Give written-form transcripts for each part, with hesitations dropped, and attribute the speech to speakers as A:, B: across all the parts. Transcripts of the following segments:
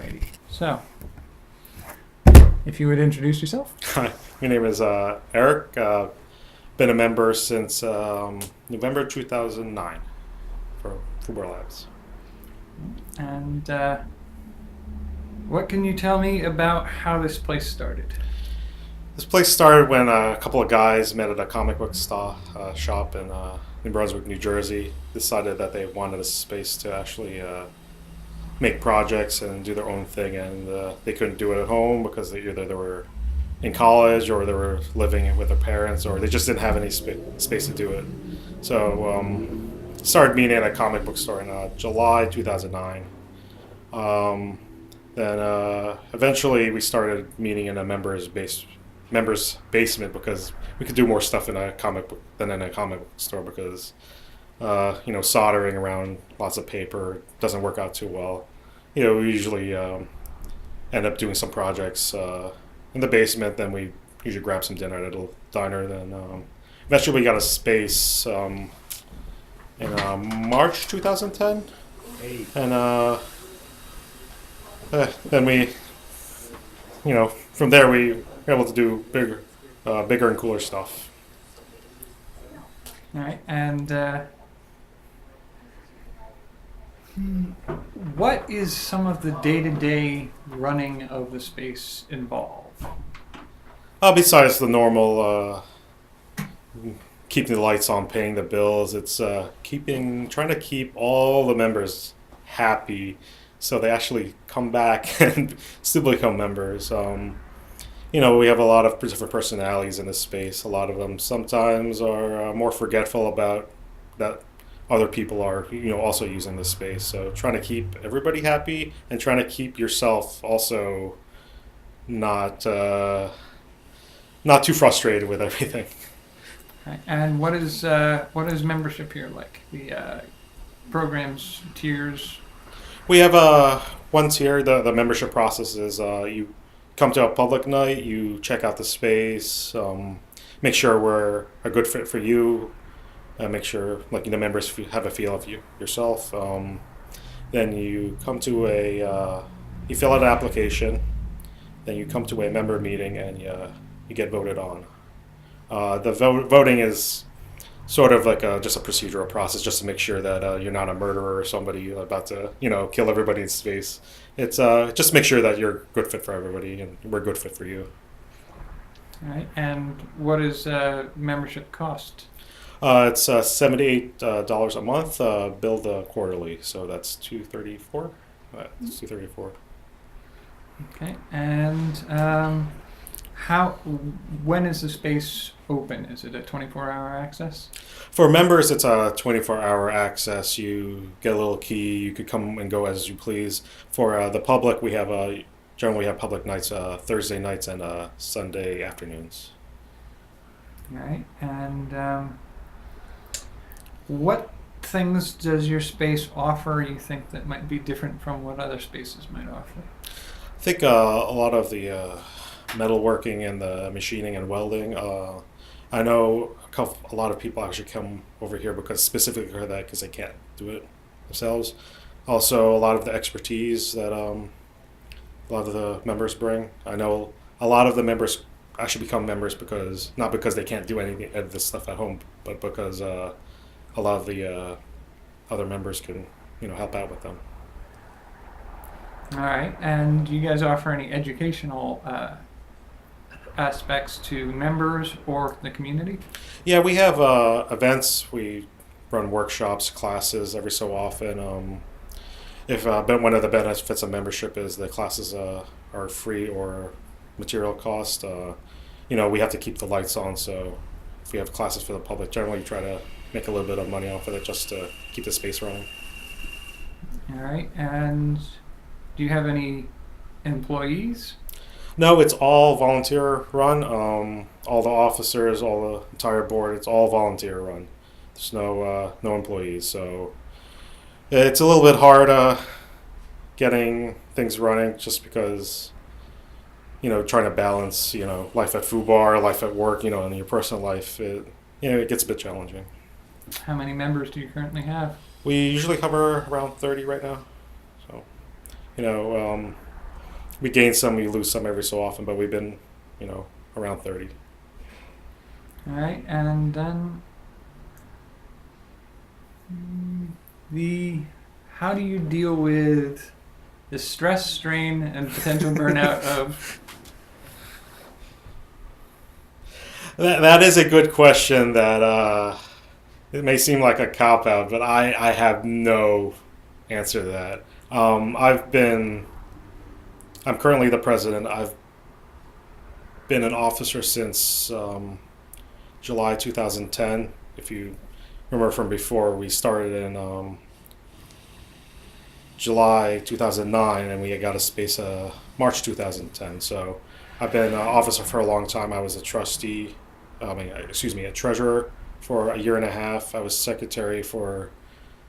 A: Alrighty. So, if you would introduce yourself.
B: Hi, my name is Eric. Been a member since November 2009 for Fubar Labs.
A: And what can you tell me about how this place started?
B: This place started when a couple of guys met at a comic book shop in New Brunswick, New Jersey. Decided that they wanted a space to actually make projects and do their own thing, and they couldn't do it at home because either they were in college or they were living with their parents, or they just didn't have any space to do it. So started meeting at a comic book store in July 2009. Then eventually we started meeting in a members basement because we could do more stuff in a comic book than in a comic book store because soldering around lots of paper doesn't work out too well. We usually end up doing some projects in the basement. Then we usually grab some dinner at a little diner. Then eventually we got a space in March 2010, and then we, from there we were able to do bigger and cooler stuff.
A: All right, and what is some of the day-to-day running of the space involve?
B: Besides the normal keeping the lights on, paying the bills, it's trying to keep all the members happy so they actually come back and still become members. We have a lot of different personalities in this space. A lot of them sometimes are more forgetful about that other people are, also using this space. So trying to keep everybody happy and trying to keep yourself also not too frustrated with everything.
A: Okay. And what is membership here like? The programs, tiers?
B: We have one tier. The membership process is you come to a public night, you check out the space, make sure we're a good fit for you, make sure the members have a feel of yourself. Then you come to you fill out an application, then you come to a member meeting and you get voted on. The voting is sort of like just a procedural process, just to make sure that you're not a murderer or somebody about to kill everybody in space. It's just make sure that you're a good fit for everybody and we're a good fit for you.
A: All right, and what is membership cost?
B: It's $78 a month, billed quarterly, so that's $234. It's $234.
A: Okay, and when is the space open? Is it a 24-hour access?
B: For members, it's a 24-hour access. You get a little key. You could come and go as you please. For the public, we have generally have public nights, Thursday nights and Sunday afternoons.
A: All right, and what things does your space offer you think that might be different from what other spaces might offer?
B: I think a lot of the metalworking and the machining and welding. I know a lot of people actually come over here specifically for that because they can't do it themselves. Also, a lot of the expertise that a lot of the members bring. I know a lot of the members actually become members not because they can't do any of this stuff at home, but because a lot of the other members can help out with them.
A: All right, and do you guys offer any educational aspects to members or the community?
B: Yeah, we have events. We run workshops, classes every so often. But one of the benefits of membership is the classes are free or material cost. We have to keep the lights on, so if we have classes for the public, generally we try to make a little bit of money off of it just to keep the space running.
A: All right, and do you have any employees?
B: No, it's all volunteer run. All the officers, all the entire board, it's all volunteer run. There's no employees, so it's a little bit hard getting things running just because trying to balance life at Fubar, life at work, and your personal life. It gets a bit challenging.
A: How many members do you currently have?
B: We usually cover around 30 right now. So, we gain some, we lose some every so often, but we've been, around 30.
A: All right, and then the how do you deal with the stress, strain, and potential burnout of?
B: That is a good question. That it may seem like a cop out, but I have no answer to that. I'm currently the president. I've been an officer since July 2010. If you remember from before, we started in July 2009, and we got a space March 2010. So I've been an officer for a long time. I was a trustee, a treasurer for a year and a half. I was secretary for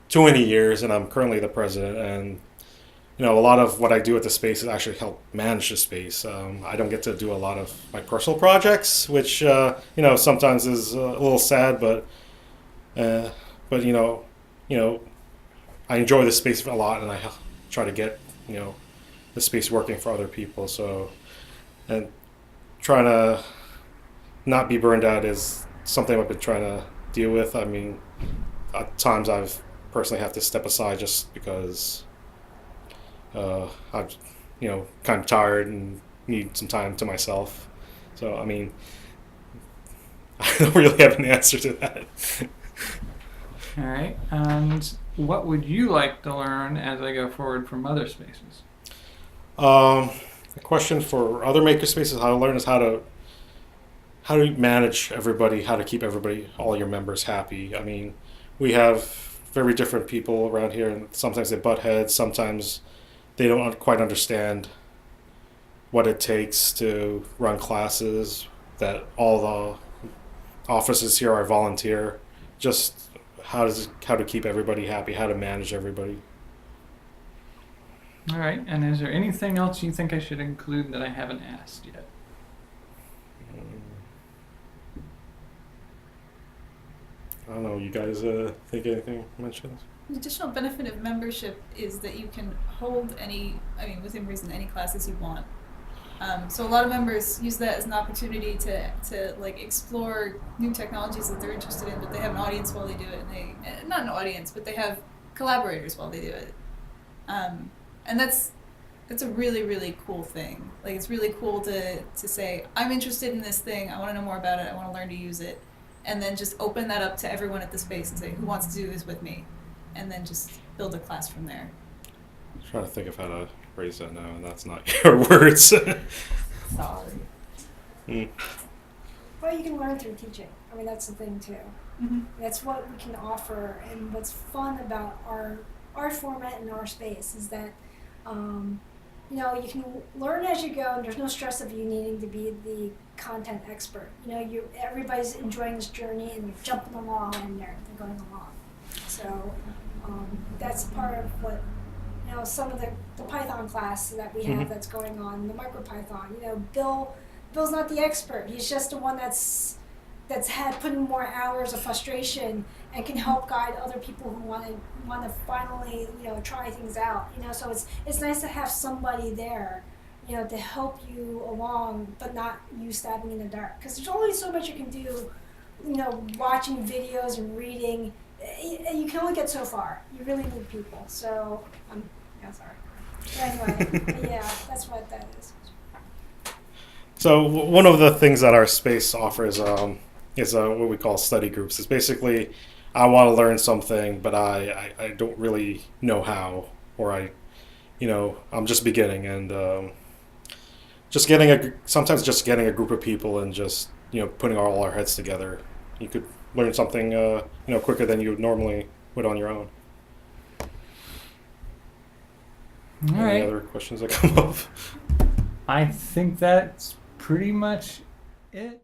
B: 20 years, and I'm currently the president. And a lot of what I do at the space is actually help manage the space. I don't get to do a lot of my personal projects, which sometimes is a little sad, but I enjoy the space a lot, and I try to get the space working for other people. So, and trying to not be burned out is something I've been trying to deal with. I mean, at times I've personally have to step aside just because I'm kind of tired and need some time to myself. So I mean, I don't really have an answer to that.
A: All right, and what would you like to learn as I go forward from other spaces?
B: The question for other maker spaces, how to learn, is how to manage everybody, how to keep everybody, all your members happy. I mean, we have very different people around here, and sometimes they butt heads. Sometimes they don't quite understand what it takes to run classes. That all the offices here are volunteer. Just how to keep everybody happy, how to manage everybody.
A: All right, and is there anything else you think I should include that I haven't asked yet?
C: I don't know. You guys think anything mentioned?
D: The additional benefit of membership is that you can hold within reason, any classes you want. So a lot of members use that as an opportunity to like explore new technologies that they're interested in, but they have an audience while they do it, and not an audience, but they have collaborators while they do it. And that's a really, really cool thing. Like, it's really cool to say, I'm interested in this thing, I want to know more about it, I want to learn to use it, and then just open that up to everyone at the space and say, who wants to do this with me? And then just build a class from there.
C: I'm trying to think of how to phrase that now, and that's not your words.
D: Sorry.
E: Well, you can learn through teaching. I mean, that's the thing too.
D: Mm-hmm.
E: That's what we can offer, and what's fun about our format and our space is that you can learn as you go, and there's no stress of you needing to be the content expert. Everybody's enjoying this journey, and you're jumping along, and they're going along. So that's part of what some of the Python class that we have that's going on, the MicroPython. Bill's not the expert. He's just the one that's had put in more hours of frustration and can help guide other people who want to finally try things out. So it's nice to have somebody there, to help you along, but not you stabbing in the dark. Because there's only so much you can do, watching videos and reading. You can only get so far. You really need people. So sorry. But anyway, yeah, that's what that is.
B: So one of the things that our space offers is what we call study groups. It's basically, I want to learn something, but I don't really know how, or I'm just beginning, and sometimes just getting a group of people and just putting all our heads together, you could learn something quicker than you normally would on your own.
A: All right.
B: Any other questions that come up?
A: I think that's pretty much it.